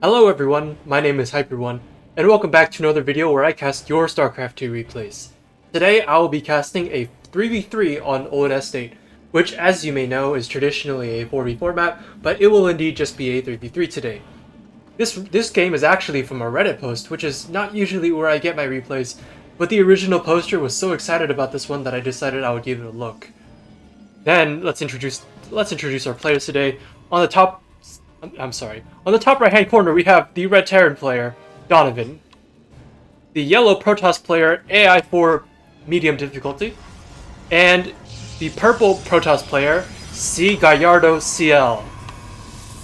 Hello everyone, my name is Hyper1, and welcome back to another video where I cast your StarCraft 2 replays. Today I will be casting a 3v3 on Old Estate, which as you may know is traditionally a 4v4 map, but it will indeed just be a 3v3 today. This game is actually from a Reddit post, which is not usually where I get my replays, but the original poster was so excited about this one that I decided I would give it a look. Then let's introduce our players today. On the top right hand corner we have the red Terran player, Donovan. The yellow Protoss player, AI4 medium difficulty. And the purple Protoss player, C Gallardo CL.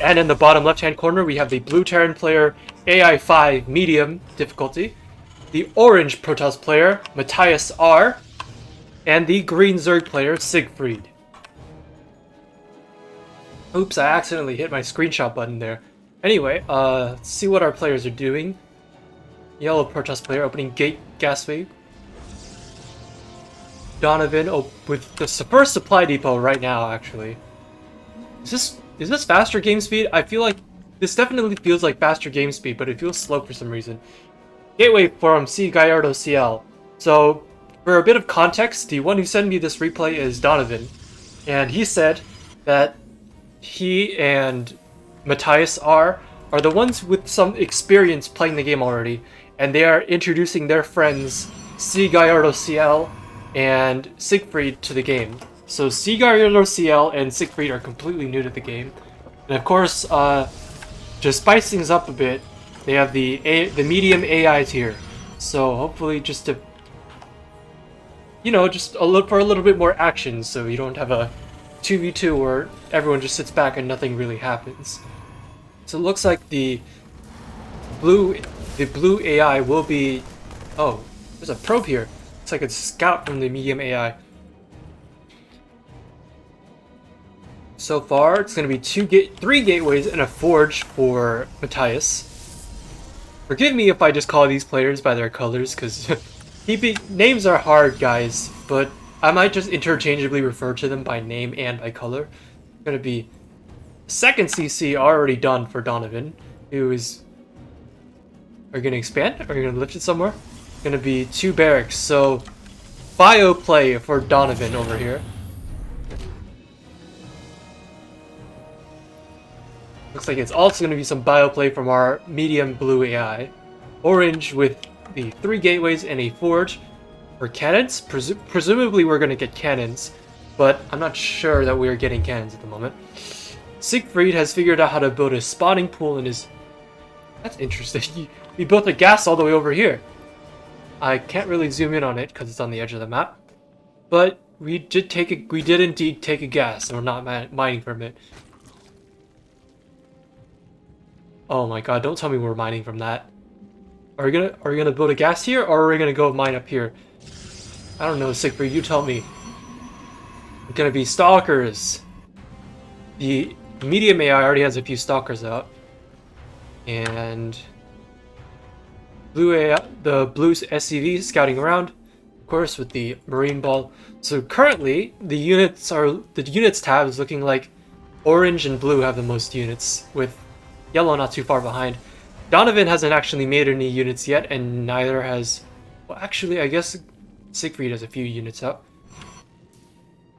And in the bottom left hand corner we have the blue Terran player, AI5 medium difficulty. The orange Protoss player, Matthias R. And the green Zerg player, Siegfried. Oops, I accidentally hit my screenshot button there. Anyway, let's see what our players are doing. Yellow Protoss player opening gate gas wave. Donovan with the first supply depot right now, actually. Is this faster game speed? I feel like this definitely feels like faster game speed, but it feels slow for some reason. Gateway from C Gallardo CL. So, for a bit of context, the one who sent me this replay is Donovan, and he said that he and Matthias are the ones with some experience playing the game already, and they are introducing their friends C Gallardo CL and Siegfried to the game. So C Gallardo CL and Siegfried are completely new to the game, and of course, to spice things up a bit, they have the medium AI tier. So hopefully, just for a little bit more action, so you don't have a 2v2 where everyone just sits back and nothing really happens. So it looks like the blue AI will be... Oh, there's a probe here. It's like a scout from the medium AI. So far, it's going to be 3 gateways and a forge for Matthias. Forgive me if I just call these players by their colors, because names are hard, guys, but I might just interchangeably refer to them by name and by color. It's gonna be second CC already done for Donovan, who is... Are you gonna expand? Are you gonna lift it somewhere? It's gonna be 2 barracks, so bio play for Donovan over here. Looks like it's also gonna be some bio play from our medium blue AI. Orange with the 3 gateways and a forge. For cannons, presumably we're going to get cannons, but I'm not sure that we are getting cannons at the moment. Siegfried has figured out how to build a spawning pool in his... That's interesting. He built a gas all the way over here. I can't really zoom in on it because it's on the edge of the map, but we did indeed take a gas, and we're not mining from it. Oh my god! Don't tell me we're mining from that. Are we gonna build a gas here, or are we gonna go mine up here? I don't know, Siegfried, you tell me. It's gonna be stalkers. The medium AI already has a few stalkers out. And blue AI, the blue SCV scouting around, of course, with the marine ball. So currently, the units tab is looking like orange and blue have the most units, with yellow not too far behind. Donovan hasn't actually made any units yet, and neither has... Well, actually, I guess Siegfried has a few units out.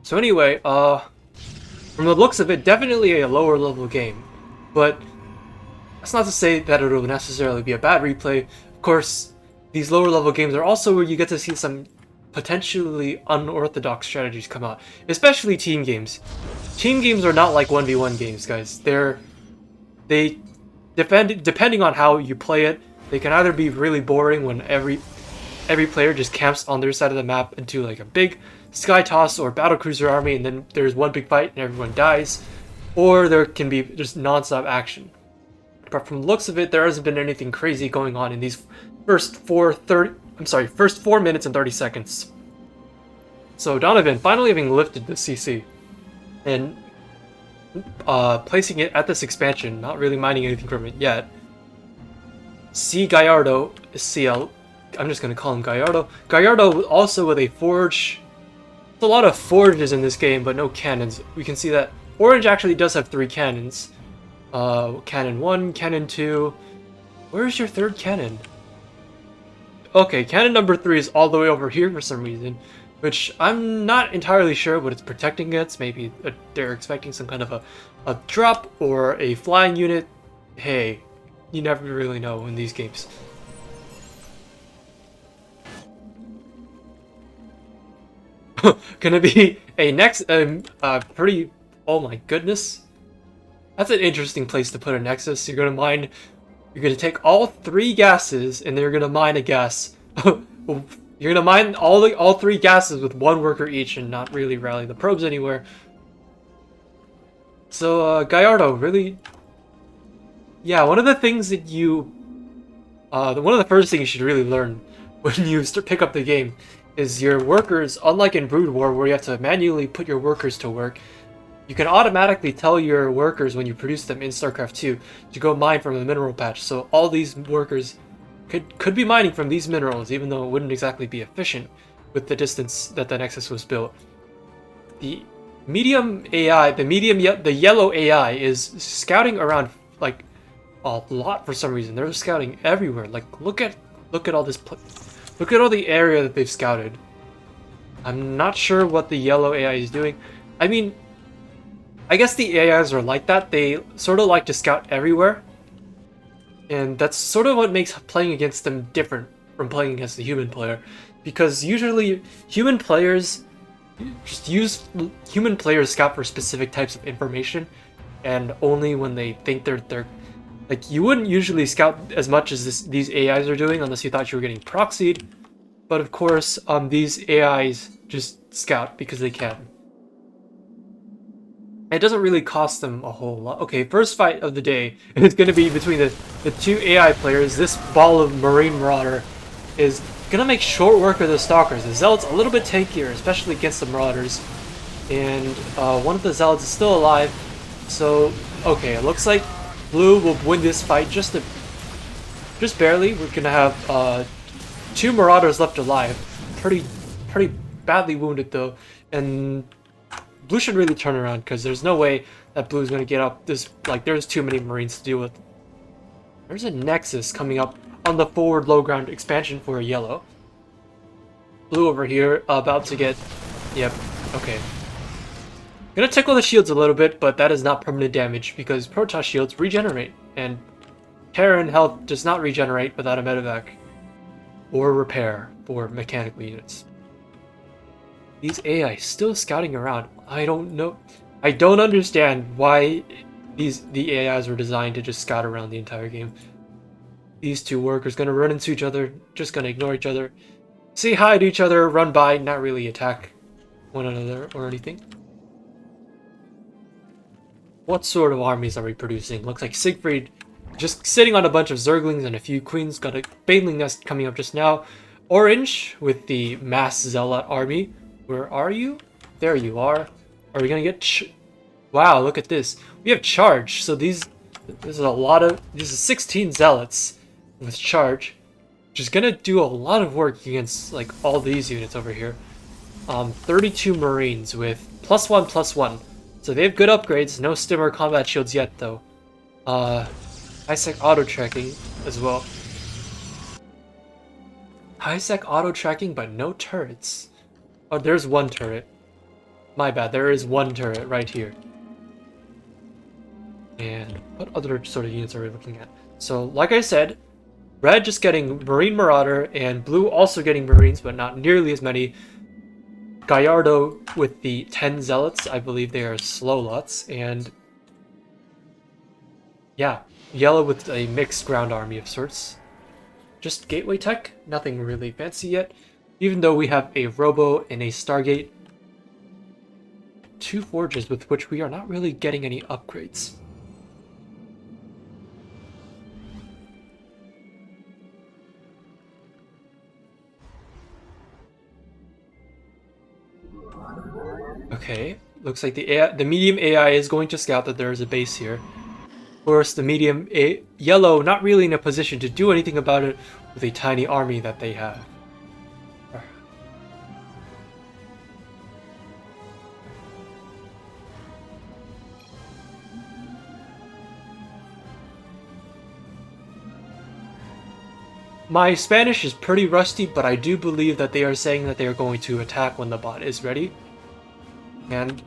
So anyway, from the looks of it, definitely a lower level game. But that's not to say that it'll necessarily be a bad replay. Of course, these lower level games are also where you get to see some potentially unorthodox strategies come out. Especially team games. Team games are not like 1v1 games, guys. Depending on how you play it, they can either be really boring when every player just camps on their side of the map into like a big sky toss or battlecruiser army, and then there's one big fight and everyone dies, or there can be just non-stop action. But from the looks of it, there hasn't been anything crazy going on in these first 4 minutes and 30 seconds. So Donovan finally having lifted the CC and placing it at this expansion, not really mining anything from it yet. C Gallardo CL, I'm just going to call him Gallardo. Gallardo also with a forge. There's a lot of forges in this game, but no cannons. We can see that Orange actually does have 3 cannons. Cannon 1, Cannon 2, Where's your third cannon? Okay, cannon number 3 is all the way over here for some reason, which I'm not entirely sure what it's protecting against. Maybe they're expecting some kind of a drop or a flying unit. Hey, you never really know in these games. Gonna be a next, pretty, oh my goodness. That's an interesting place to put a Nexus. You're gonna take all 3 gases and they're gonna mine a gas. You're gonna mine all 3 gases with 1 worker each and not really rally the probes anywhere. So, Gallardo, really... Yeah, one of the things that one of the first things you should really learn when you pick up the game is your workers, unlike in Brood War where you have to manually put your workers to work, you can automatically tell your workers when you produce them in StarCraft 2 to go mine from the mineral patch. So all these workers could be mining from these minerals, even though it wouldn't exactly be efficient with the distance that the Nexus was built. The medium AI, the yellow AI is scouting around like a lot for some reason. They're scouting everywhere. Like look at all this. Look at all the area that they've scouted. I'm not sure what the yellow AI is doing. I mean, I guess the AIs are like that. They sort of like to scout everywhere. And that's sort of what makes playing against them different from playing against the human player. Because usually human players scout for specific types of information, and only when they think they're like, you wouldn't usually scout as much as these AIs are doing unless you thought you were getting proxied. But of course, these AIs just scout because they can. It doesn't really cost them a whole lot. Okay, first fight of the day, and it's going to be between the 2 AI players. This ball of Marine Marauder is going to make short work of the Stalkers. The Zealot's a little bit tankier, especially against the Marauders. And one of the Zealots is still alive. So, okay, it looks like Blue will win this fight just barely. We're going to have 2 Marauders left alive. Pretty badly wounded, though. And Blue should really turn around, because there's no way that Blue's going to get up this... Like, there's too many Marines to deal with. There's a Nexus coming up on the forward low ground expansion for a yellow. Blue over here, about to get... Yep, okay. Gonna tickle the shields a little bit, but that is not permanent damage, because Protoss shields regenerate, and Terran health does not regenerate without a medevac. Or repair for mechanical units. These AI still scouting around. I don't know. I don't understand why the AIs were designed to just scout around the entire game. These 2 workers gonna run into each other, just gonna ignore each other, say hi to each other, run by, not really attack one another or anything. What sort of armies are we producing? Looks like Siegfried just sitting on a bunch of Zerglings and a few Queens. Got a Baneling Nest coming up just now. Orange with the mass Zealot army. Where are you? There you are. Are we gonna get... Wow, look at this. We have charge. So this is 16 Zealots with charge, which is gonna do a lot of work against like all these units over here. 32 Marines with +1/+1. So they have good upgrades. No Stimmer combat shields yet, though. High-sec auto-tracking as well. High-sec auto-tracking, but no turrets. Oh, there's 1 turret. My bad, there is 1 turret right here. And what other sort of units are we looking at? So, like I said, Red just getting Marine Marauder, and Blue also getting Marines, but not nearly as many. Gallardo with the 10 Zealots, I believe they are slow lots, and yeah, Yellow with a mixed ground army of sorts. Just gateway tech, nothing really fancy yet, even though we have a Robo and a Stargate. 2 forges with which we are not really getting any upgrades. Okay, looks like the medium AI is going to scout that there is a base here. Of course, the yellow not really in a position to do anything about it with a tiny army that they have. My Spanish is pretty rusty, but I do believe that they are saying that they are going to attack when the bot is ready. And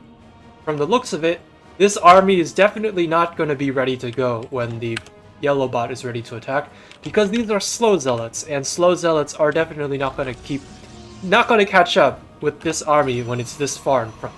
from the looks of it, this army is definitely not going to be ready to go when the yellow bot is ready to attack, because these are slow zealots, and slow zealots are definitely not going to catch up with this army when it's this far in front.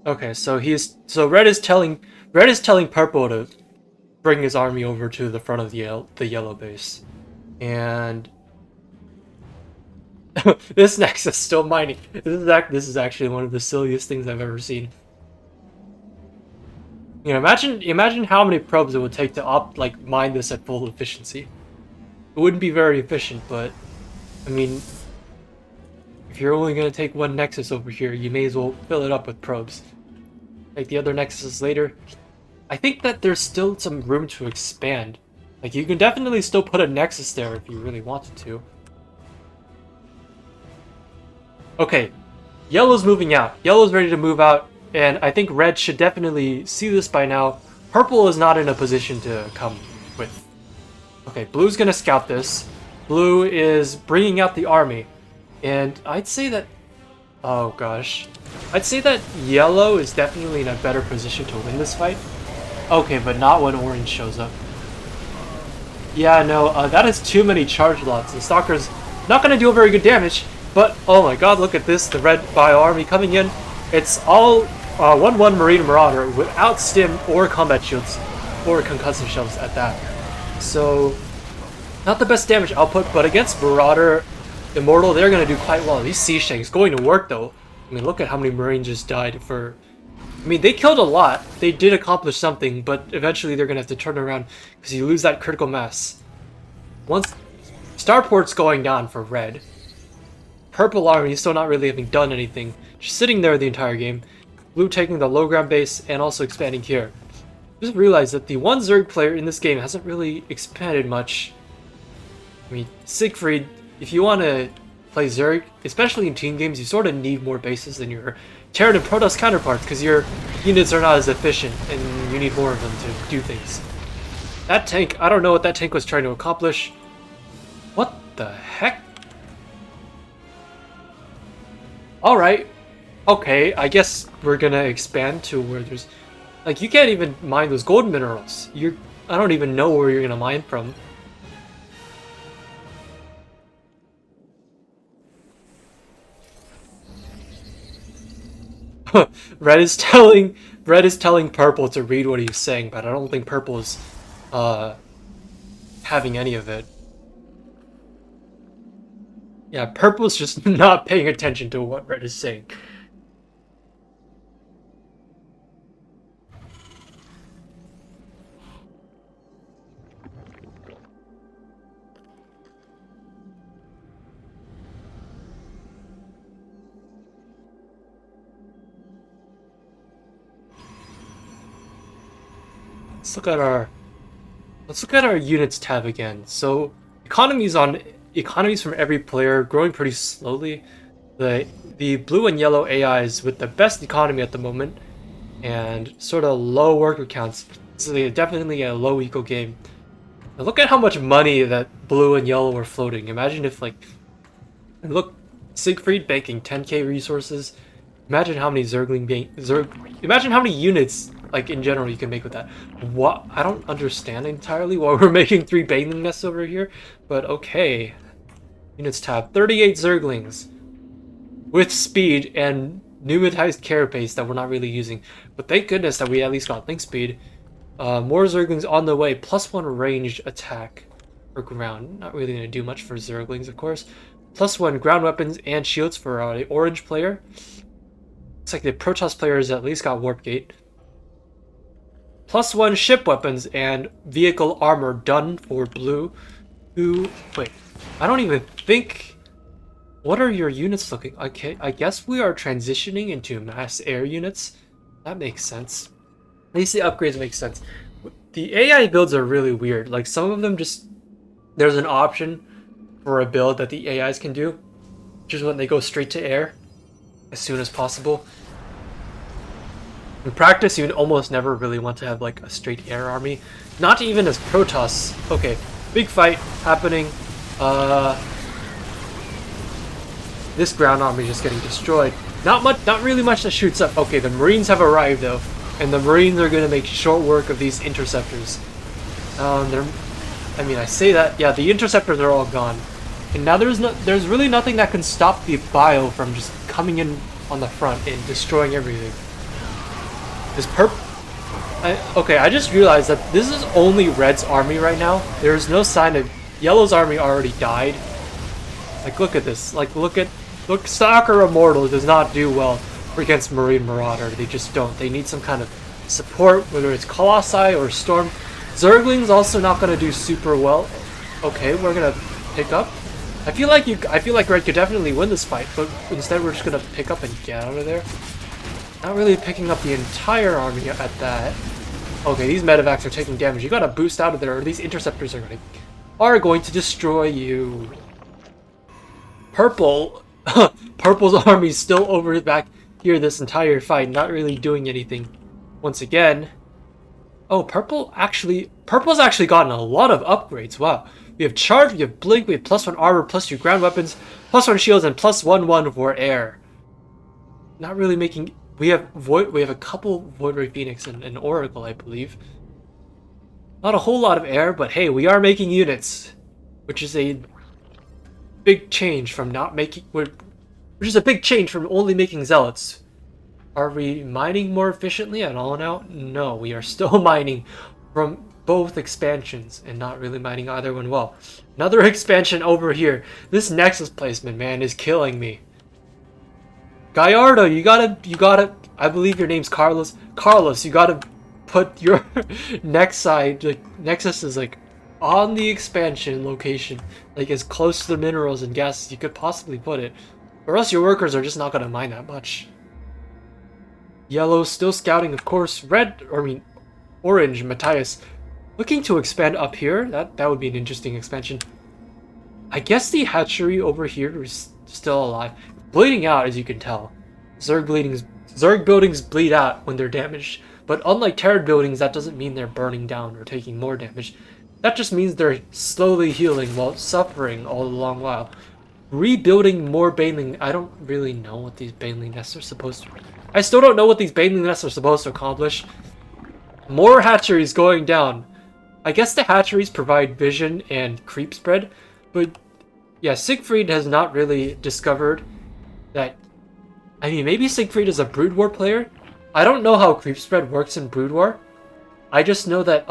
Okay, so red is telling purple to bring his army over to the front of the yellow base, and this Nexus is still mining. This is actually one of the silliest things I've ever seen. You know, imagine how many probes it would take to mine this at full efficiency. It wouldn't be very efficient, but I mean, if you're only gonna take one Nexus over here, you may as well fill it up with probes. Take the other Nexuses later. I think that there's still some room to expand. Like, you can definitely still put a Nexus there if you really wanted to. Okay, yellow's moving out. Yellow's ready to move out, and I think red should definitely see this by now. Purple is not in a position to come with. Okay, blue's gonna scout this. Blue is bringing out the army, and I'd say that... Oh gosh. I'd say that yellow is definitely in a better position to win this fight. Okay, but not when orange shows up. Yeah, no, that is too many charge lots. The Stalker's not going to do a very good damage, but oh my god, look at this. The red bio army coming in. It's all 1-1 Marine Marauder without stim or combat shields or concussive shells at that. So, not the best damage output, but against Marauder, Immortal, they're going to do quite well. These Sea Shanks going to work though. I mean, look at how many Marines just died for... I mean, they killed a lot. They did accomplish something, but eventually they're going to have to turn around because you lose that critical mass. Once Starport's going down for red, purple army still not really having done anything, just sitting there the entire game. Blue taking the low ground base and also expanding here. Just realized that the one Zerg player in this game hasn't really expanded much. I mean, Siegfried, if you want to play Zerg, especially in team games, you sort of need more bases than your Terran and Protoss counterparts because your units are not as efficient and you need more of them to do things. That tank, I don't know what that tank was trying to accomplish. What the heck? Alright. Okay, I guess we're gonna expand to where there's... Like, you can't even mine those gold minerals. I don't even know where you're gonna mine from. Red is telling purple to read what he's saying, but I don't think purple is having any of it. Yeah, purple's just not paying attention to what red is saying. Let's look at our units tab again. So economies from every player growing pretty slowly. The blue and yellow AIs with the best economy at the moment and sort of low worker counts. So definitely a low eco game. Now look at how much money that blue and yellow are floating. Imagine if look, Siegfried banking 10k resources. Imagine how many imagine how many units, like, in general you can make with that. What? I don't understand entirely why we're making 3 bathing nests over here, but okay. Units tab, 38 Zerglings. With speed and pneumatized carapace that we're not really using. But thank goodness that we at least got link speed. More Zerglings on the way, +1 ranged attack for ground. Not really going to do much for Zerglings, of course. +1 ground weapons and shields for the orange player. Looks like the Protoss players at least got Warp Gate. +1 ship weapons and vehicle armor done for blue. Wait, I don't even think What are your units looking? Okay, I guess we are transitioning into mass air units. That makes sense. At least the upgrades make sense. The AI builds are really weird. Like some of them just there's an option for a build that the AIs can do, which is when they go straight to air as soon as possible. In practice, you'd almost never really want to have like a straight air army. Not even as Protoss. Okay, big fight happening. This ground army is just getting destroyed. Not really much that shoots up. Okay, the Marines have arrived though, and the Marines are gonna make short work of these interceptors. I mean, I say that, yeah, the interceptors are all gone, and now there's really nothing that can stop the bio from just coming in on the front and destroying everything. This okay, I just realized that this is only Red's army right now. There's no sign of Yellow's army already died. Like, look at this. Like, look, Stalker Immortal does not do well against Marine Marauder. They just don't. They need some kind of support, whether it's Colossi or Storm. Zergling's also not going to do super well. Okay, we're going to pick up. I feel like Red could definitely win this fight, but instead we're just going to pick up and get out of there. Not really picking up the entire army at that. Okay, these medevacs are taking damage. You got to boost out of there, or these interceptors are going to destroy you. Purple's army's still over back here this entire fight, not really doing anything. Once again, oh, Purple's actually gotten a lot of upgrades. Wow, we have charge, we have blink, we have +1 armor, +2 ground weapons, +1 shields, and +1/1 for air. Not really making. We have a couple Void Ray Phoenix and Oracle, I believe. Not a whole lot of air, but hey, we are making units, which is a big change from not making, which is a big change from only making zealots. Are we mining more efficiently at all now? No, we are still mining from both expansions and not really mining either one well. Another expansion over here. This Nexus placement, man, is killing me. Gallardo, you gotta, I believe your name's Carlos. Carlos, you gotta put your Nexus is like on the expansion location, like as close to the minerals and gas as you could possibly put it, or else your workers are just not gonna mine that much. Yellow still scouting, of course. Orange, Matthias, looking to expand up here. That would be an interesting expansion. I guess the hatchery over here is still alive. Bleeding out, as you can tell. Zerg buildings bleed out when they're damaged, but unlike Terran buildings, that doesn't mean they're burning down or taking more damage. That just means they're slowly healing while suffering all the long while. Rebuilding more baneling. I don't really know what these baneling nests are supposed to. I still don't know what these baneling nests are supposed to accomplish. More hatcheries going down. I guess the hatcheries provide vision and creep spread, but yeah, Siegfried has not really discovered that. I mean, maybe Siegfried is a Brood War player. I don't know how creep spread works in Brood War. I just know that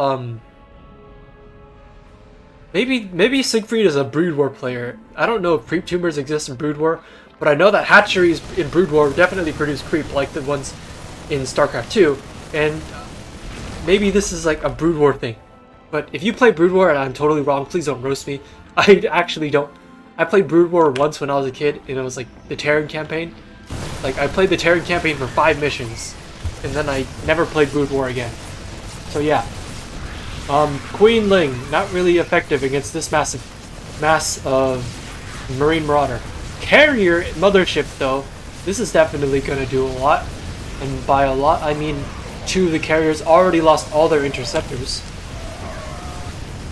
maybe Siegfried is a Brood War player. I don't know if creep tumors exist in Brood War, but I know that hatcheries in Brood War definitely produce creep like the ones in StarCraft 2, and maybe this is like a Brood War thing. But if you play Brood War and I'm totally wrong, please don't roast me. I actually don't. I played Brood War once when I was a kid, and it was like the Terran campaign. Like, I played the Terran campaign for 5 missions, and then I never played Brood War again. So yeah. Queen Ling, not really effective against this mass of Marine Marauder. Carrier Mothership, though, this is definitely going to do a lot. And by a lot, I mean 2 of the carriers already lost all their interceptors.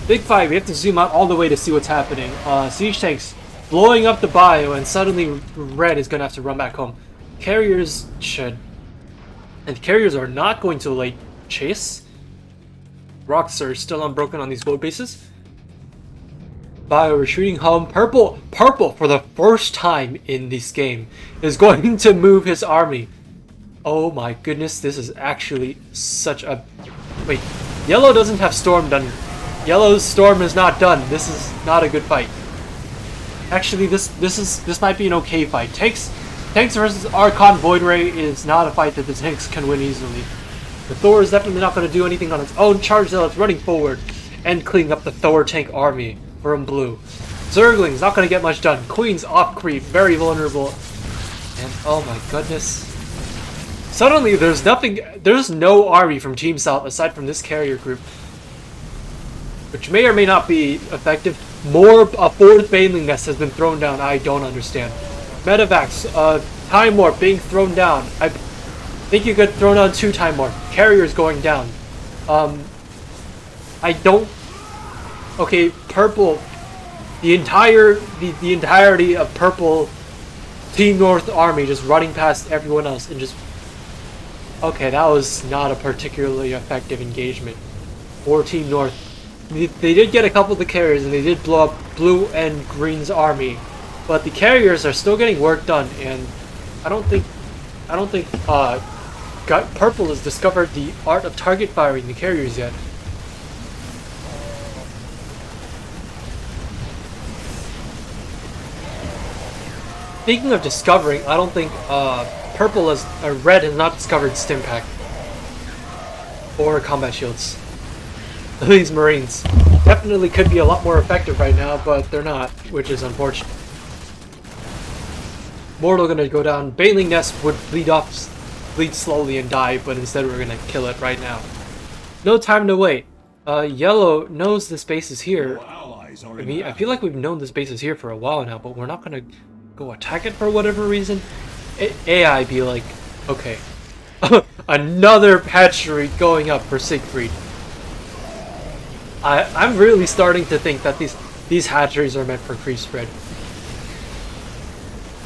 Big fight, we have to zoom out all the way to see what's happening. Siege tanks blowing up the bio, and suddenly Red is going to have to run back home. Carriers are not going to late chase. Rocks are still unbroken on these gold bases. Bio retreating home. Purple for the first time in this game is going to move his army. Oh my goodness, this is actually such a... Wait, Yellow doesn't have Storm done. Yellow's Storm is not done. This is not a good fight. Actually, this might be an okay fight. Tanks versus Archon Void Ray is not a fight that the tanks can win easily. The Thor is definitely not going to do anything on its own. Charge Zealots running forward and cleaning up the Thor tank army from blue. Zergling's not gonna get much done. Queen's off creep, very vulnerable. And oh my goodness. Suddenly there's no army from Team South aside from this carrier group. Which may or may not be effective. A fourth Baneling Nest has been thrown down. I don't understand. Medivacs, Time Warp being thrown down. I think you could throw down 2 Time Warp. Carriers going down. Okay, purple. The entirety of purple Team North army just running past everyone else and just... Okay, that was not a particularly effective engagement for Team North. They did get a couple of the carriers and they did blow up Blue and Green's army, but the carriers are still getting work done, and I don't think Purple has discovered the art of target firing the carriers yet. Speaking of discovering, I don't think Red has not discovered Stimpack or combat shields. These Marines definitely could be a lot more effective right now, but they're not, which is unfortunate. Mortal gonna go down. Baneling Nest would bleed slowly and die, but instead we're gonna kill it right now. No time to wait. Yellow knows this base is here. I feel like we've known this base is here for a while now, but we're not gonna go attack it for whatever reason. AI be like, okay, another hatchery going up for Siegfried. I'm really starting to think that these hatcheries are meant for creep spread.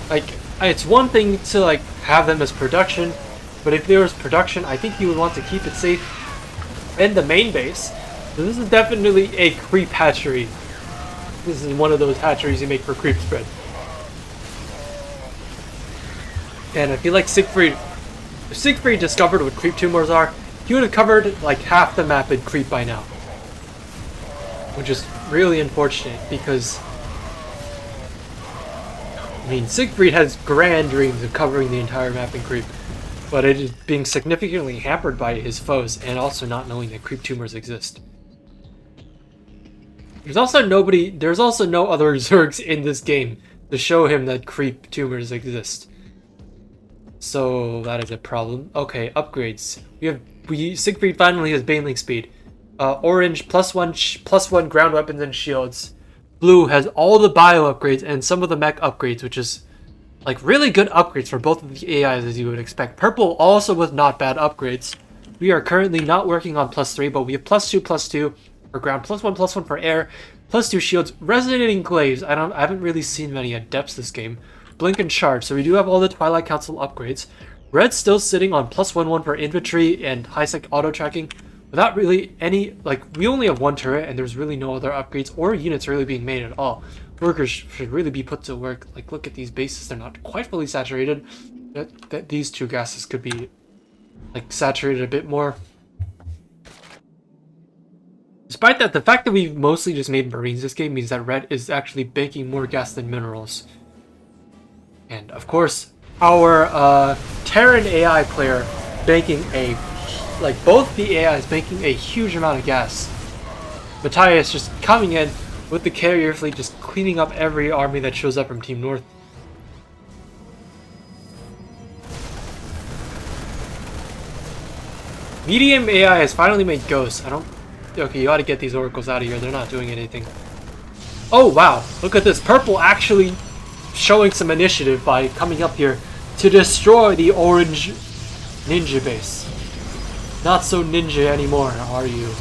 Like, it's one thing to like have them as production, but if there was production, I think you would want to keep it safe in the main base. So this is definitely a creep hatchery. This is one of those hatcheries you make for creep spread. And I feel like if Siegfried discovered what creep tumors are, he would have covered like half the map in creep by now. Which is really unfortunate because, I mean, Siegfried has grand dreams of covering the entire map in creep, but it is being significantly hampered by his foes and also not knowing that creep tumors exist. There's also no other Zergs in this game to show him that creep tumors exist. So that is a problem. Okay, upgrades. Siegfried finally has Baneling speed. Orange +1 ground weapons and shields. Blue has all the bio upgrades and some of the mech upgrades, which is like really good upgrades for both of the AIs as you would expect. Purple also with not bad upgrades. We are currently not working on +3, but we have +2/+2 for ground, +1/+1 for air, +2 shields, resonating glaives. I haven't really seen many adepts this game. Blink and charge, so we do have all the Twilight Council upgrades. Red's still sitting on +1/1 for infantry and high-sec auto tracking. Without really any, like, we only have 1 turret and there's really no other upgrades or units really being made at all. Workers should really be put to work. Like, look at these bases, they're not quite fully saturated. That these 2 gases could be, like, saturated a bit more. Despite that, the fact that we've mostly just made Marines this game means that Red is actually baking more gas than minerals. And, of course, our Terran AI player banking both the AIs making a huge amount of gas. Matthias just coming in with the carrier fleet, just cleaning up every army that shows up from Team North. Medium AI has finally made ghosts. Okay, you ought to get these oracles out of here. They're not doing anything. Oh wow, look at this. Purple actually showing some initiative by coming up here to destroy the orange ninja base. Not so ninja anymore, are you?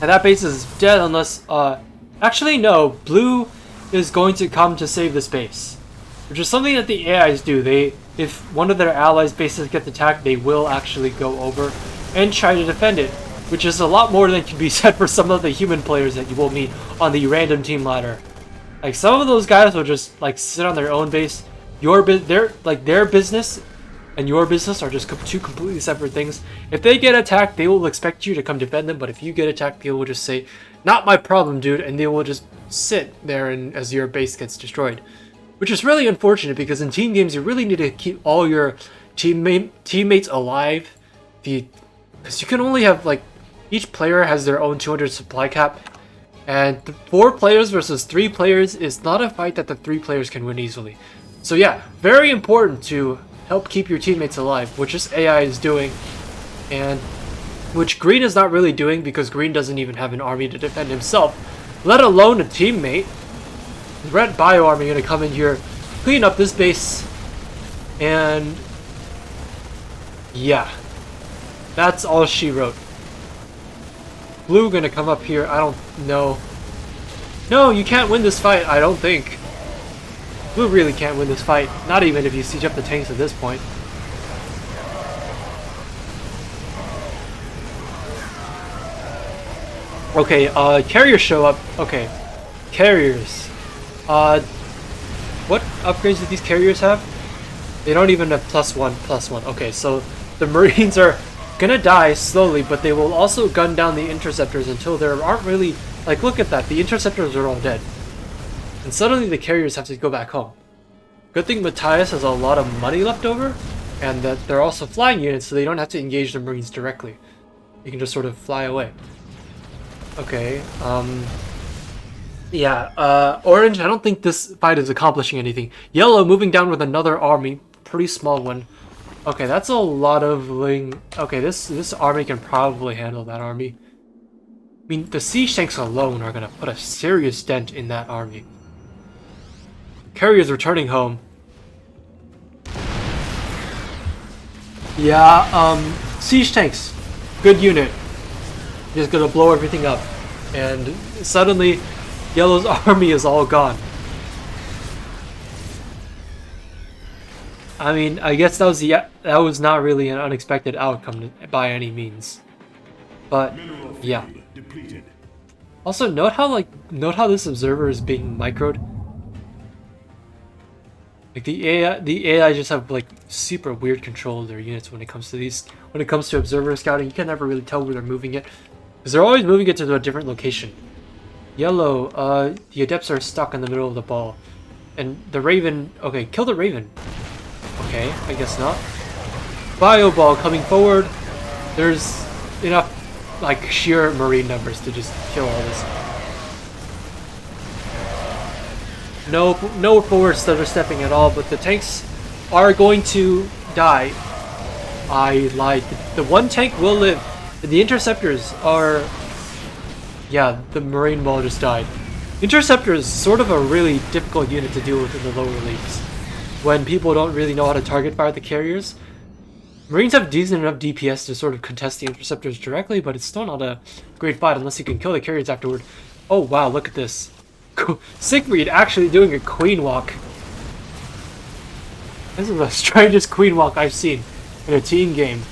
And that base is dead unless, actually no, Blue is going to come to save this base. Which is something that the AIs do. If one of their allies' bases gets attacked, they will actually go over and try to defend it. Which is a lot more than can be said for some of the human players that you will meet on the random team ladder. Like, some of those guys will just, like, sit on their own base. Their business and your business are just 2 completely separate things. If they get attacked, they will expect you to come defend them, but if you get attacked, people will just say, "Not my problem, dude," and they will just sit there as your base gets destroyed. Which is really unfortunate, because in team games, you really need to keep all your teammates alive. Because you can only have, like, each player has their own 200 supply cap, and 4 players versus 3 players is not a fight that the 3 players can win easily. So yeah, very important to help keep your teammates alive, which this AI is doing, and which Green is not really doing because Green doesn't even have an army to defend himself, let alone a teammate. The Red Bio Army gonna come in here, clean up this base, and yeah, that's all she wrote. Blue gonna come up here, I don't know. No, you can't win this fight, I don't think. Blue really can't win this fight, not even if you siege up the tanks at this point. Okay, carriers show up. Okay, carriers. What upgrades do these carriers have? They don't even have +1/+1. Okay, so the Marines are gonna die slowly, but they will also gun down the interceptors until there aren't really... Like, look at that, the interceptors are all dead. And suddenly the carriers have to go back home. Good thing Matthias has a lot of money left over, and that they're also flying units, so they don't have to engage the Marines directly. You can just sort of fly away. Okay, yeah, Orange, I don't think this fight is accomplishing anything. Yellow moving down with another army, pretty small one. Okay, that's a lot of ling... Okay, this army can probably handle that army. I mean, the siege tanks alone are gonna put a serious dent in that army. Carriers returning home. Yeah, siege tanks. Good unit. Just gonna blow everything up. And suddenly, Yellow's army is all gone. I mean, I guess that was not really an unexpected outcome by any means. But yeah. Also, note how this observer is being microed. Like the AI just have like super weird control of their units when it comes to observer scouting. You can never really tell where they're moving it, because they're always moving it to a different location. Yellow, the adepts are stuck in the middle of the ball, and the Raven. Okay, kill the Raven. Okay, I guess not. Bio ball coming forward. There's enough like sheer Marine numbers to just kill all this. No forward stutter stepping at all, but the tanks are going to die. I lied. The one tank will live. The interceptors are... Yeah, the Marine ball just died. Interceptor is sort of a really difficult unit to deal with in the lower leagues, when people don't really know how to target fire the carriers. Marines have decent enough DPS to sort of contest the interceptors directly, but it's still not a great fight unless you can kill the carriers afterward. Oh wow, look at this. Siegfried actually doing a queen walk. This is the strangest queen walk I've seen in a team game.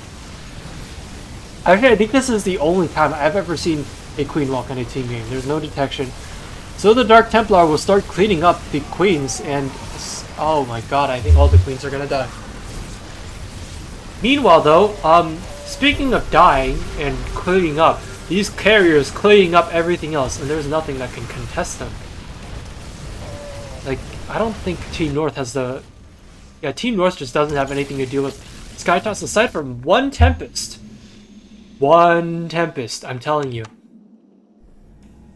Actually, I think this is the only time I've ever seen a queen walk in a team game. There's no detection. So the Dark Templar will start cleaning up the queens, and oh my god, I think all the queens are gonna die. Meanwhile though, speaking of dying and cleaning up, these carriers cleaning up everything else, and there's nothing that can contest them. Like, I don't think Team North has the... Yeah, Team North just doesn't have anything to deal with Skytoss aside from one Tempest. One Tempest, I'm telling you.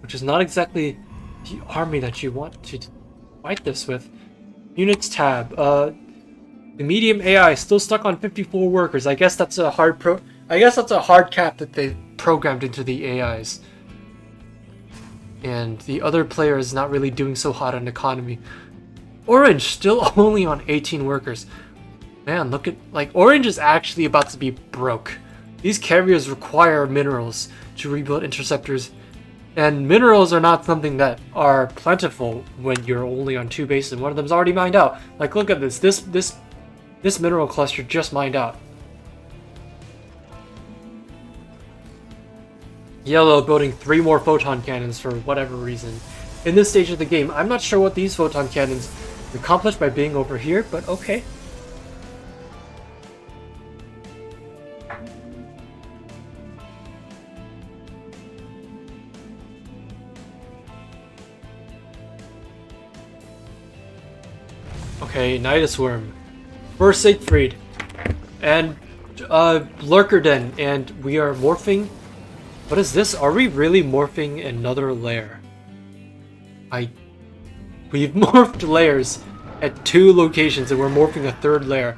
Which is not exactly the army that you want to fight this with. Units tab. The medium AI is still stuck on 54 workers. I guess that's a hard cap that they programmed into the AIs. And the other player is not really doing so hot on economy. Orange still only on 18 workers. Man, look at... Like, Orange is actually about to be broke. These carriers require minerals to rebuild interceptors. And minerals are not something that are plentiful when you're only on 2 bases. One of them's already mined out. Like, look at this. This mineral cluster just mined out. Yellow building 3 more photon cannons for whatever reason. In this stage of the game, I'm not sure what these photon cannons accomplished by being over here, but okay. Okay, Nidus Worm. First Siegfried. And Lurkerden, and we are morphing What is this? Are we really morphing another layer? We've morphed layers at 2 locations and we're morphing a 3rd layer.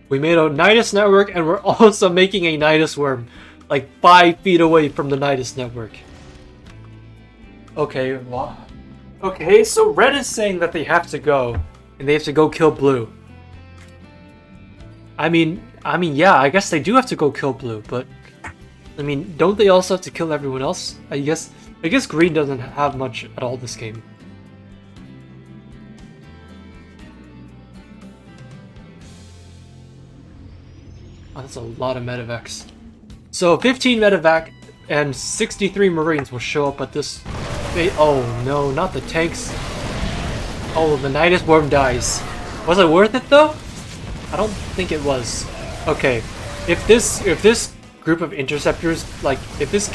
We made a Nidus network and we're also making a Nidus worm like 5 feet away from the Nidus network. Okay, wow. Okay, so Red is saying that they have to go and they have to go kill Blue. I mean, yeah, I guess they do have to go kill Blue, but I mean, don't they also have to kill everyone else? I guess Green doesn't have much at all this game. Oh, that's a lot of medevacs. So 15 medevac and 63 Marines will show up at this. Oh no, not the tanks. Oh, the Nidus worm dies. Was it worth it though? I don't think it was. Okay, if this group of interceptors, like if this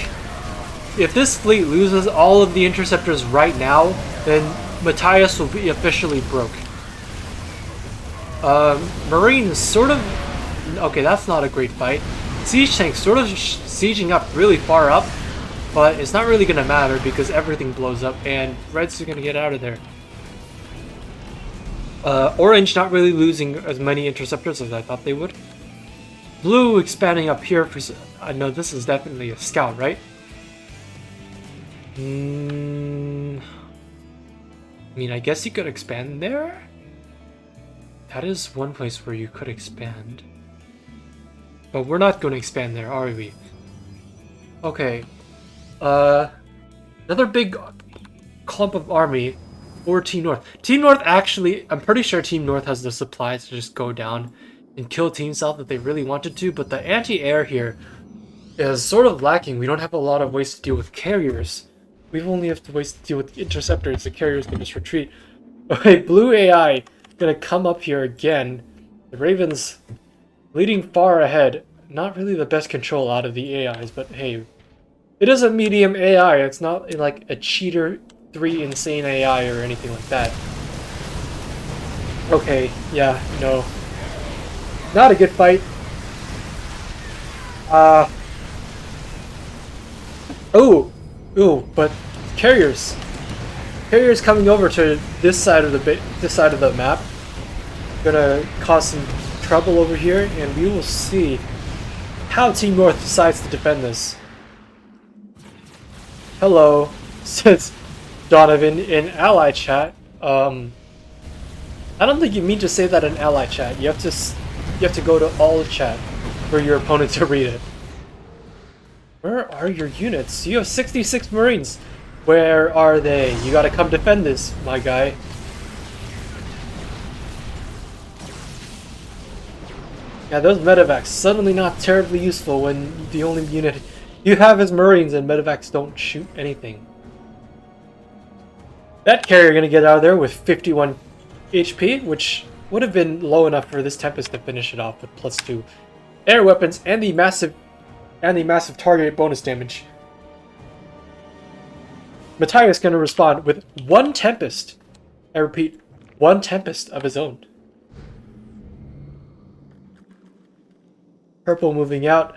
fleet loses all of the interceptors right now, then Matthias will be officially broke. Marines sort of. Okay, that's not a great fight. Siege tanks sort of sieging up really far up, but it's not really gonna matter because everything blows up and Reds are gonna get out of there. Orange not really losing as many interceptors as I thought they would. Blue expanding up here for. I know this is definitely a scout, right? I mean, I guess you could expand there. That is one place where you could expand. But we're not going to expand there, are we? Okay. Another big clump of army for Team North. Team North actually, I'm pretty sure Team North has the supplies to just go down and kill Team South if they really wanted to, but the anti-air here is sort of lacking. We don't have a lot of ways to deal with carriers. We only have to ways to deal with interceptors. The carriers can just retreat. Okay, Blue AI gonna come up here again. The Ravens leading far ahead. Not really the best control out of the AIs, but hey, it is a medium AI. It's not like a cheater 3 insane AI or anything like that. Okay, yeah, no. Not a good fight. Oh, but carriers coming over to this side of the map. Gonna cause some trouble over here, and we will see how Team North decides to defend this. Hello, says Donovan in ally chat. I don't think you mean to say that in ally chat. You have to go to all chat for your opponent to read it. Where are your units? You have 66 Marines. Where are they? You gotta come defend this, my guy. Yeah, those medevacs suddenly not terribly useful when the only unit you have is Marines and medevacs don't shoot anything. That carrier gonna get out of there with 51 HP, which would have been low enough for this Tempest to finish it off with +2 air weapons and the massive target bonus damage. Matthias gonna respond with 1 Tempest. I repeat, 1 Tempest of his own. Purple moving out.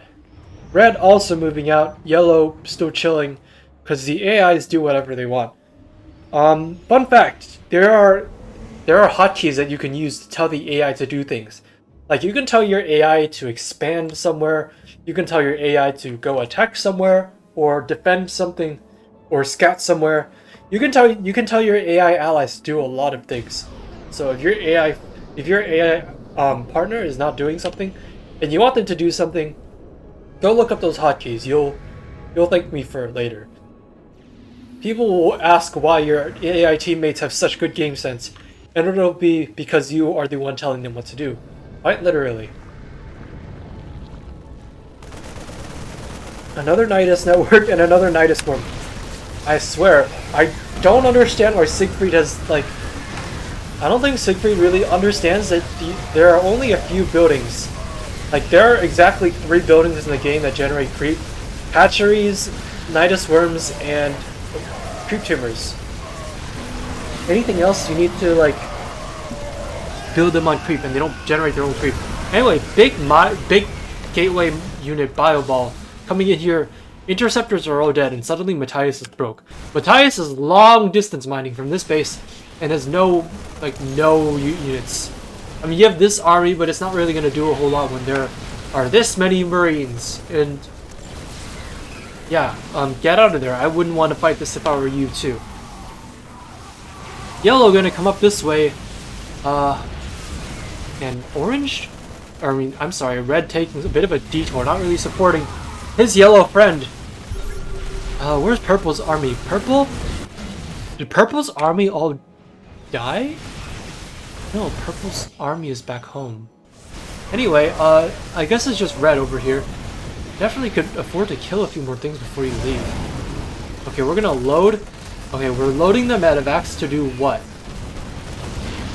Red also moving out. Yellow still chilling because the AIs do whatever they want. Fun fact, there are hotkeys that you can use to tell the AI to do things. Like you can tell your AI to expand somewhere, you can tell your AI to go attack somewhere or defend something or scout somewhere. You can tell your AI allies to do a lot of things. So if your AI partner is not doing something and you want them to do something, go look up those hotkeys. You'll thank me for it later. People will ask why your AI teammates have such good game sense, and it'll be because you are the one telling them what to do. Quite literally. Another Nidus network and another Nidus swarm. I swear, I don't understand why Siegfried has, like... I don't think Siegfried really understands that there are only a few buildings. Like, there are exactly 3 buildings in the game that generate creep. Hatcheries, Nidus worms, and creep tumors. Anything else you need to, like, build them on creep and they don't generate their own creep. Anyway, big gateway unit Bioball coming in here Interceptors are all dead, and suddenly Matthias is broke. Matthias is long distance mining from this base and has no units. I mean, you have this army, but it's not really going to do a whole lot when there are this many Marines. And yeah, get out of there. I wouldn't want to fight this if I were you too. Yellow going to come up this way. And orange? I mean, I'm sorry, red taking a bit of a detour, not really supporting his yellow friend. Where's purple's army? Purple? Did purple's army all die? No, purple's army is back home. Anyway, I guess it's just red over here. Definitely could afford to kill a few more things before you leave. Okay, we're gonna load. Okay, we're loading the medevacs to do what?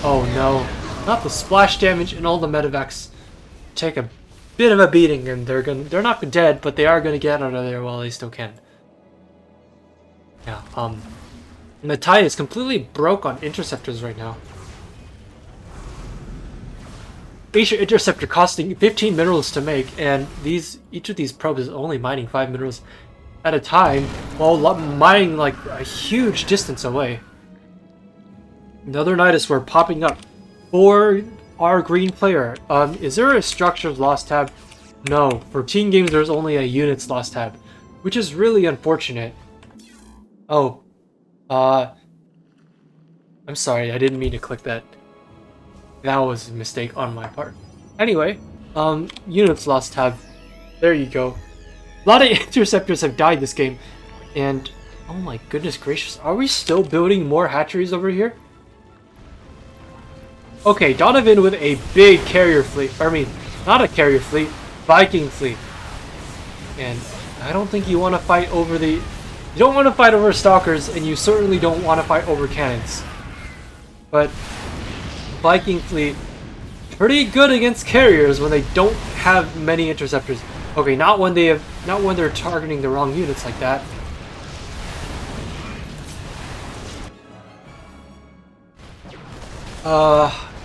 Oh no, not the splash damage, and all the medevacs take a bit of a beating, and they're not dead, but they are gonna get out of there while they still can. Yeah, Matai is completely broke on interceptors right now. Each interceptor costing 15 minerals to make, and each of these probes is only mining 5 minerals at a time, while mining like a huge distance away. Another Nidus were popping up for our green player. Is there a structures lost tab? No. For team games, there's only a units lost tab, which is really unfortunate. Oh, I'm sorry, I didn't mean to click that. That was a mistake on my part. Anyway, units lost tab. There you go. A lot of interceptors have died this game, and oh my goodness gracious, are we still building more hatcheries over here? Okay, Donovan with a big carrier fleet. I mean, not a carrier fleet, Viking fleet. And I don't think you want to fight over the... You don't want to fight over stalkers, and you certainly don't want to fight over cannons. But Viking fleet, pretty good against carriers when they don't have many interceptors. Okay, not when they're targeting the wrong units like that.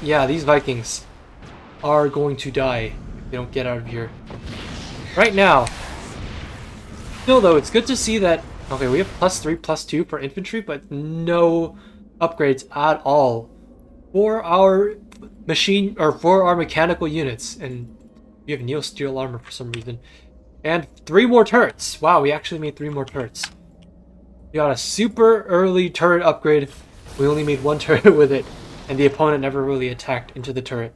Yeah, these Vikings are going to die if they don't get out of here right now. Still though, it's good to see that, okay, we have +3, +2 for infantry, but no upgrades at all for our machine, or for our mechanical units, and we have Neo Steel armor for some reason. And 3 more turrets. Wow, we actually made 3 more turrets. We got a super early turret upgrade. We only made 1 turret with it, and the opponent never really attacked into the turret.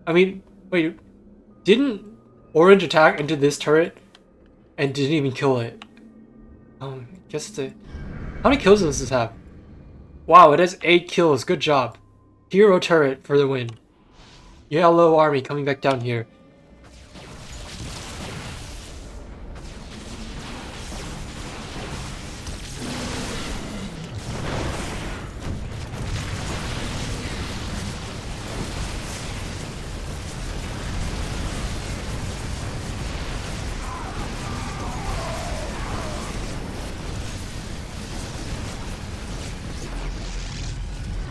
I mean, wait, didn't Orange attack into this turret and didn't even kill it? I guess it's a... How many kills does this have? Wow, it has 8 kills. Good job. Hero turret for the win. Yellow army coming back down here.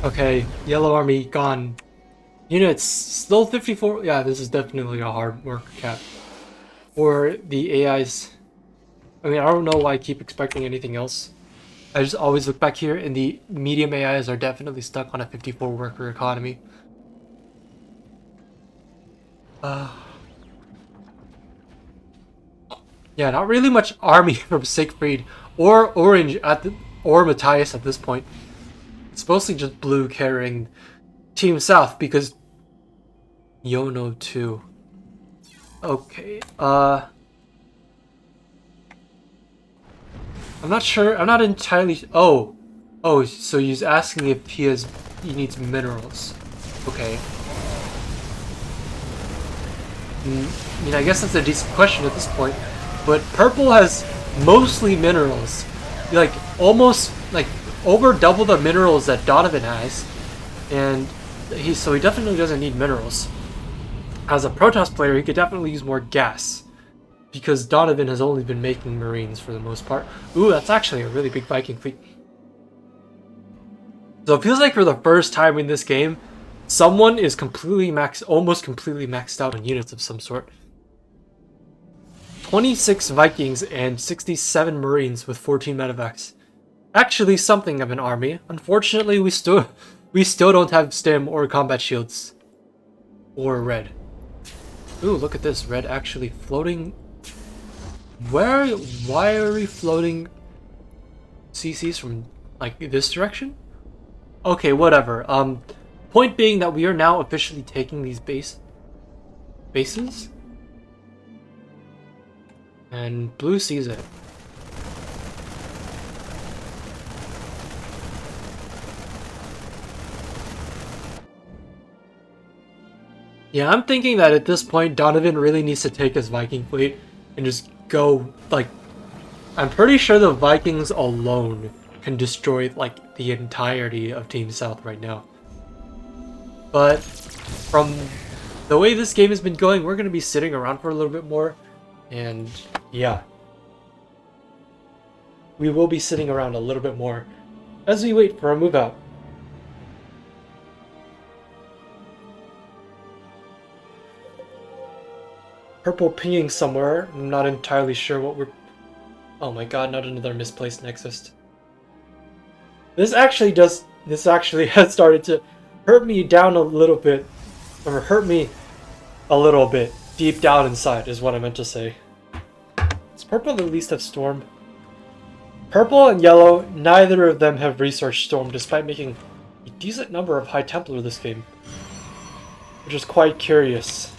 Okay, yellow army gone. Units still 54. Yeah, this is definitely a hard work cap for the AIs. I mean, I don't know why I keep expecting anything else. I just always look back here, and the medium AIs are definitely stuck on a 54 worker economy. Yeah, not really much army from Siegfried or Orange or Matthias at this point. It's mostly just blue carrying Team South because Yono too. Okay, I'm not sure. I'm not entirely. Oh, so he's asking if he needs minerals. Okay. I mean, I guess that's a decent question at this point. But purple has mostly minerals, like almost like over double the minerals that Donovan has, and he definitely doesn't need minerals. As a Protoss player, he could definitely use more gas, because Donovan has only been making Marines for the most part. Ooh, that's actually a really big Viking fleet. So it feels like for the first time in this game, someone is almost completely maxed out on units of some sort. 26 Vikings and 67 Marines with 14 medevacs. Actually something of an army. Unfortunately, we still don't have stim or combat shields. Or red. Ooh, look at this. Red actually floating. Why are we floating CCs from, like, this direction? Okay, whatever. Point being that we are now officially taking these bases. And blue sees it. Yeah, I'm thinking that at this point, Donovan really needs to take his Viking fleet and just go, like... I'm pretty sure the Vikings alone can destroy, like, the entirety of Team South right now. But from the way this game has been going, we're going to be sitting around for a little bit more. And yeah, we will be sitting around a little bit more as we wait for a move out. Purple pinging somewhere. I'm not entirely sure what we're... Oh my god, not another misplaced Nexus. This actually has started to hurt me down a little bit. Or hurt me a little bit. Deep down inside is what I meant to say. Does purple at least have Storm? Purple and yellow, neither of them have researched Storm despite making a decent number of High Templar this game. Which is quite curious.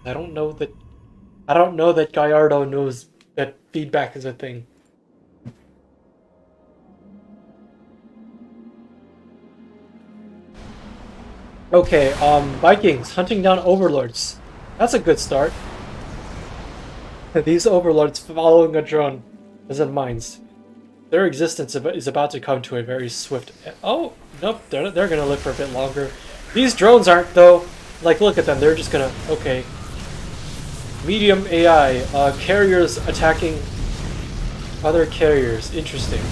I don't know that Gallardo knows that feedback is a thing. Okay, Vikings hunting down overlords. That's a good start. These overlords following a drone as in mines. Their existence is about to come to a very swift... Oh, nope, they're gonna live for a bit longer. These drones aren't, though. Like, look at them, they're just gonna... Okay. Medium AI, carriers attacking other carriers. Interesting.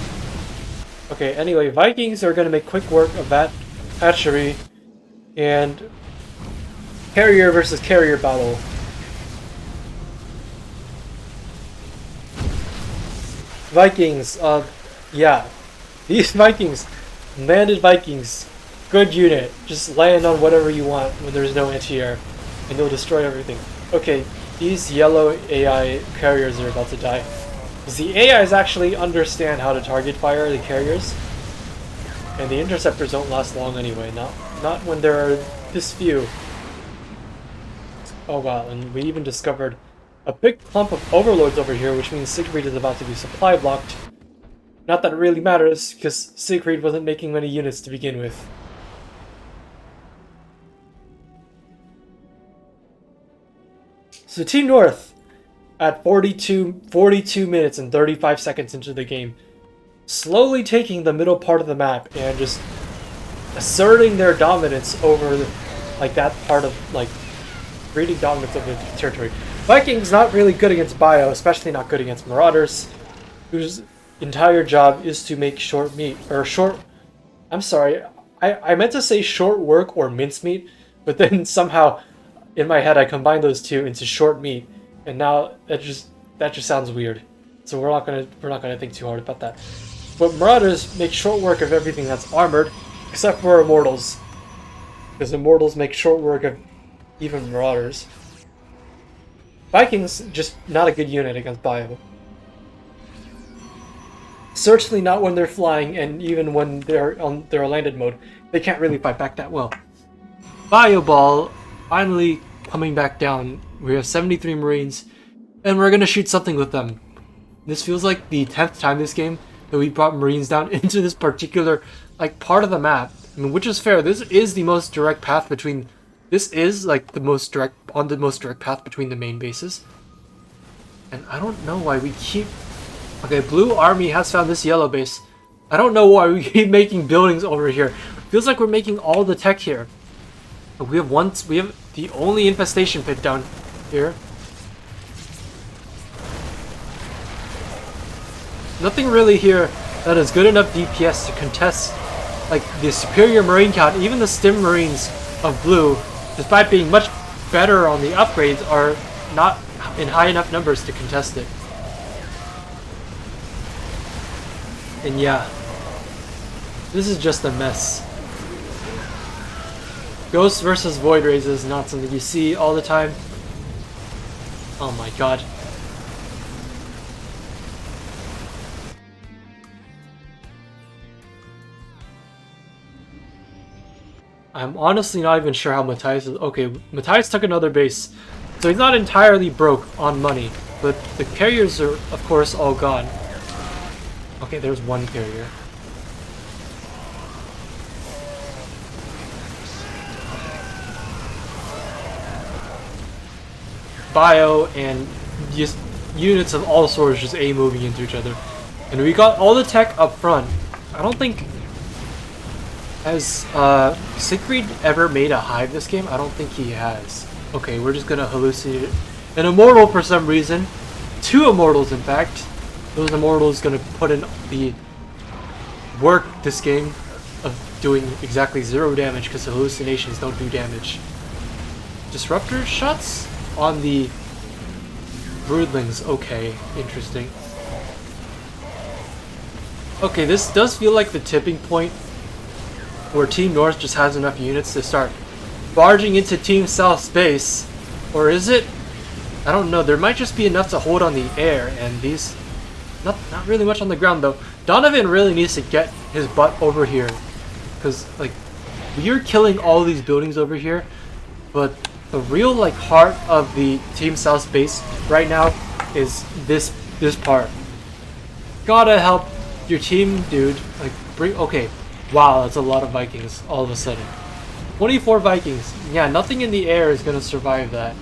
Okay, anyway, Vikings are gonna make quick work of that hatchery. And carrier versus carrier battle. Vikings, yeah. These Vikings, landed Vikings, good unit. Just land on whatever you want when there's no anti-air, and you'll destroy everything. Okay, these yellow AI carriers are about to die. Because the AIs actually understand how to target fire the carriers. And the interceptors don't last long anyway, not when there are this few. Oh wow, and we even discovered a big clump of overlords over here, which means Siegfried is about to be supply blocked. Not that it really matters, because Siegfried wasn't making many units to begin with. So Team North, at 42 minutes and 35 seconds into the game, slowly taking the middle part of the map and just asserting their dominance over like that part of like creating dominance of the territory. Vikings not really good against bio, especially not good against marauders, whose entire job is to make short meat or short. I'm sorry, I meant to say short work or mincemeat, but then somehow in my head I combined those two into short meat, and now that just sounds weird. So we're not gonna think too hard about that. But Marauders make short work of everything that's armored, except for Immortals. Because Immortals make short work of even Marauders. Vikings, just not a good unit against Bio. Certainly not when they're flying, and even when they're on their landed mode. They can't really fight back that well. Bio Ball, finally coming back down. We have 73 Marines, and we're gonna shoot something with them. This feels like the 10th time this game that we brought Marines down into this particular like part of the map. I mean, which is fair. This is the most direct path between. This is like the most direct path between the main bases. And I don't know why we keep. Okay, Blue Army has found this yellow base. I don't know why we keep making buildings over here. Feels like we're making all the tech here. We have the only infestation pit down here. Nothing really here that is good enough DPS to contest like the superior marine count. Even the stim marines of blue, despite being much better on the upgrades, are not in high enough numbers to contest it. And yeah, this is just a mess. Ghost versus Void Rays is not something you see all the time. Oh my god. I'm honestly not even sure how Matthias is. Okay, Matthias took another base, so he's not entirely broke on money, but the carriers are, of course, all gone. Okay, there's one carrier. Bio and just units of all sorts just A-moving into each other. And we got all the tech up front. I don't think... Has Siegfried ever made a hive this game? I don't think he has. Okay, we're just gonna hallucinate it. An immortal for some reason. 2 immortals, in fact. Those immortals gonna put in the work this game of doing exactly 0 damage because hallucinations don't do damage. Disruptor shots on the broodlings. Okay, interesting. Okay, this does feel like the tipping point where Team North just has enough units to start barging into Team South's base. Or is it? I don't know. There might just be enough to hold on the air, and these... Not really much on the ground, though. Donovan really needs to get his butt over here. Because, like, we're killing all these buildings over here, but the real, like, heart of the Team South's base right now is this part. Gotta help your team, dude. Like, bring... Okay. Wow, that's a lot of Vikings all of a sudden. 24 Vikings. Yeah, nothing in the air is gonna survive that.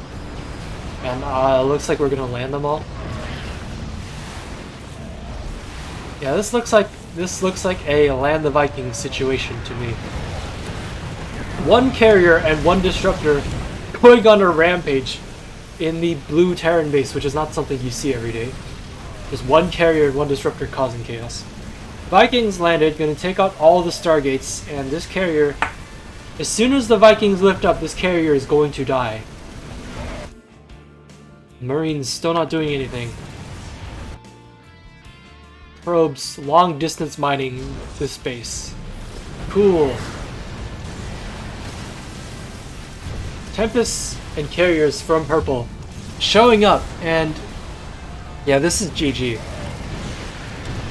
And looks like we're gonna land them all. Yeah, this looks like a land the Vikings situation to me. 1 carrier and 1 disruptor going on a rampage in the blue Terran base, which is not something you see every day. Just 1 carrier and 1 disruptor causing chaos. Vikings landed, gonna take out all the Stargates, and this carrier, as soon as the Vikings lift up, this carrier is going to die. Marines still not doing anything. Probes, long distance mining this space. Cool. Tempests and carriers from purple showing up, and yeah, this is GG.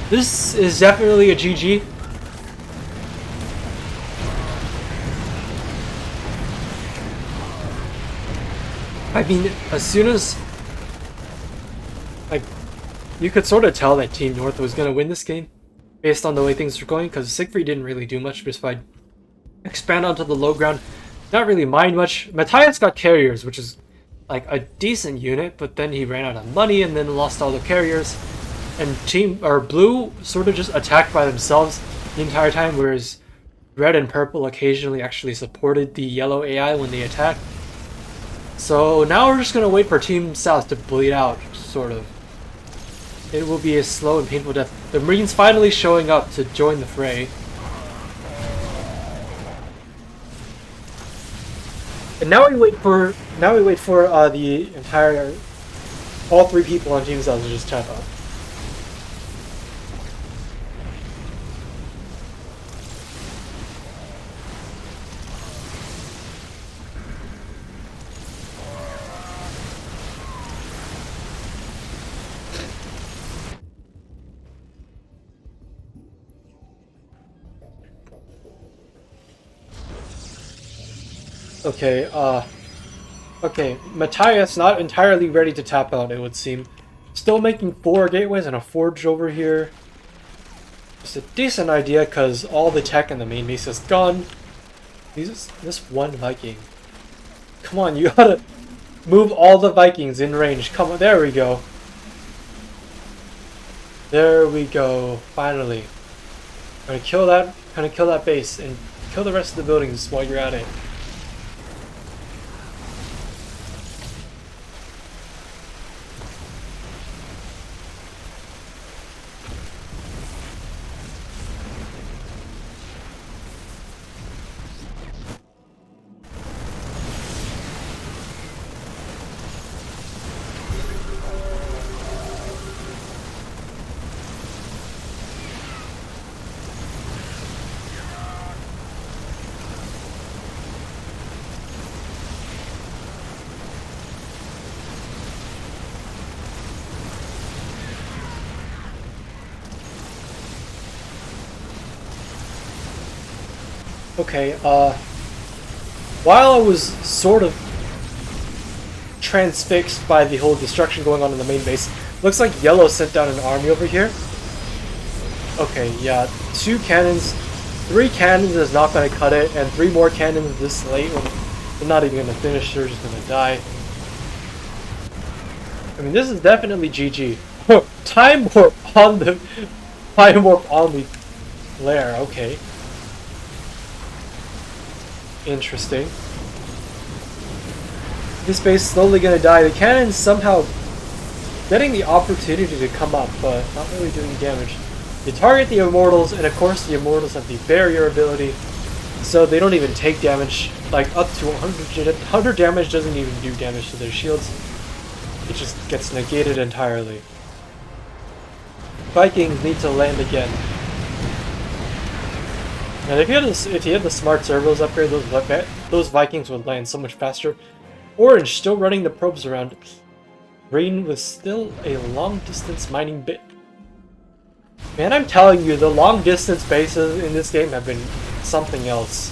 This is definitely a GG. I mean, as soon as... Like, you could sort of tell that Team North was going to win this game based on the way things were going, because Siegfried didn't really do much besides expand onto the low ground. Not really mind much. Matthias got carriers, which is like a decent unit, but then he ran out of money and then lost all the carriers. And Blue sort of just attacked by themselves the entire time, whereas Red and Purple occasionally actually supported the yellow AI when they attacked. So now we're just going to wait for Team South to bleed out, sort of. It will be a slow and painful death. The Marines finally showing up to join the fray. And now we wait for the entire all 3 people on Team South to just tap out. Okay, Matthias not entirely ready to tap out, it would seem. Still making 4 gateways and a forge over here. It's a decent idea because all the tech in the main base is gone. This 1 Viking. Come on, you gotta move all the Vikings in range. Come on, there we go. There we go, finally. Gonna kill that base and kill the rest of the buildings while you're at it. Okay, while I was sort of transfixed by the whole destruction going on in the main base, looks like Yellow sent down an army over here. Okay, yeah, 2 cannons, 3 cannons is not going to cut it, and 3 more cannons this late when they're not even going to finish, they're just going to die. I mean, this is definitely GG. Time warp on the flare, okay. Interesting. This base slowly gonna die. The cannon's somehow getting the opportunity to come up, but not really doing damage. They target the Immortals, and of course the Immortals have the barrier ability, so they don't even take damage. Like, up to 100 damage doesn't even do damage to their shields. It just gets negated entirely. Vikings need to land again. And if you had the smart servos upgrade, those Vikings would land so much faster. Orange still running the probes around. Green was still a long distance mining bit. Man, I'm telling you, the long distance bases in this game have been something else.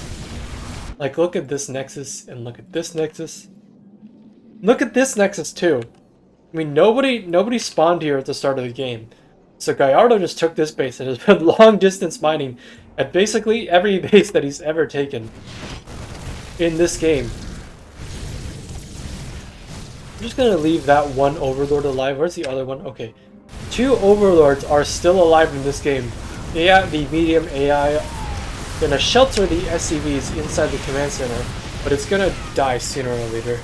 Like, look at this Nexus and look at this Nexus. Look at this Nexus too. I mean, nobody spawned here at the start of the game. So Gallardo just took this base and has been long distance mining at basically every base that he's ever taken in this game. I'm just gonna leave that one Overlord alive. Where's the other one? Okay. 2 Overlords are still alive in this game. The medium AI gonna shelter the SCVs inside the command center, but it's gonna die sooner or later.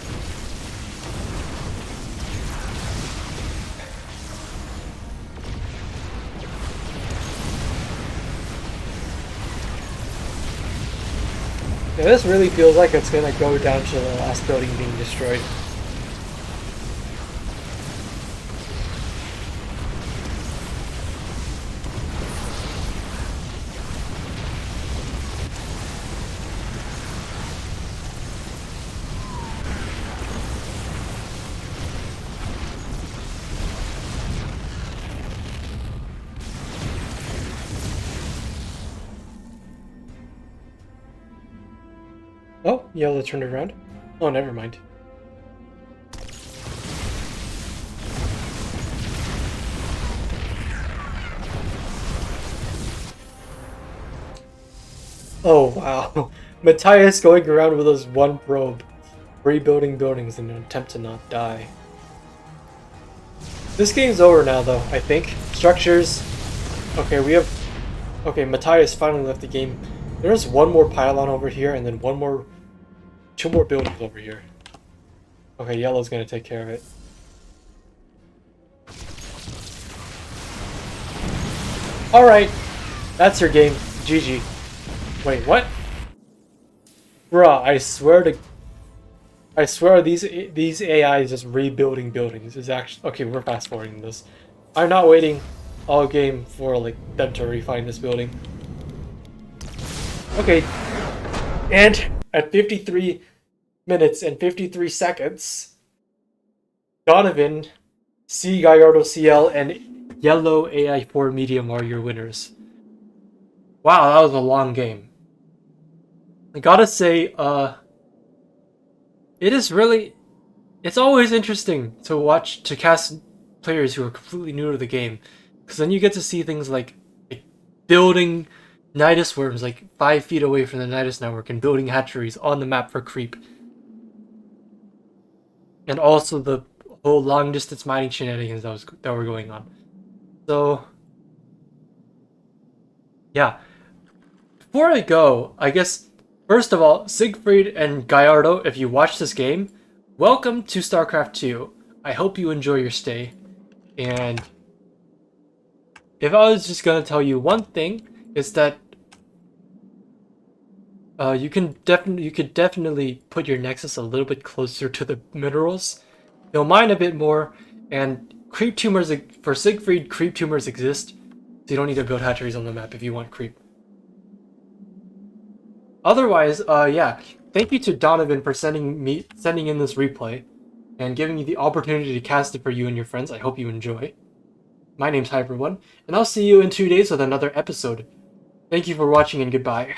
Yeah, this really feels like it's gonna go down to the last building being destroyed. Oh, Yellow turned around. Oh, never mind. Oh, wow. Matthias going around with his one probe, rebuilding buildings in an attempt to not die. This game's over now, though, I think. Structures. Okay, okay, Matthias finally left the game. There's one more pylon over here, and then 2 more buildings over here. Okay, Yellow's gonna take care of it. Alright, that's your game. GG. Wait, what? Bruh, I swear these AIs just rebuilding buildings is actually... Okay, we're fast forwarding this. I'm not waiting all game for like them to refine this building. Okay, and at 53 minutes and 53 seconds, Donovan, C Gallardo CL, and Yellow AI4 Medium are your winners. Wow, that was a long game. I gotta say, it's always interesting to cast players who are completely new to the game, because then you get to see things like building Nidus worms like 5 feet away from the Nidus network and building hatcheries on the map for creep. And also the whole long distance mining shenanigans that were going on. So yeah. Before I go, I guess first of all, Siegfried and Gallardo, if you watch this game, welcome to StarCraft 2. I hope you enjoy your stay. And if I was just gonna tell you one thing, is that you could definitely put your Nexus a little bit closer to the minerals. You'll mine a bit more, and creep tumors for Siegfried, creep tumors exist, so you don't need to build hatcheries on the map if you want creep. Otherwise, yeah, thank you to Donovan for sending in this replay and giving me the opportunity to cast it for you and your friends. I hope you enjoy. My name's Hyper1, and I'll see you in 2 days with another episode. Thank you for watching, and goodbye.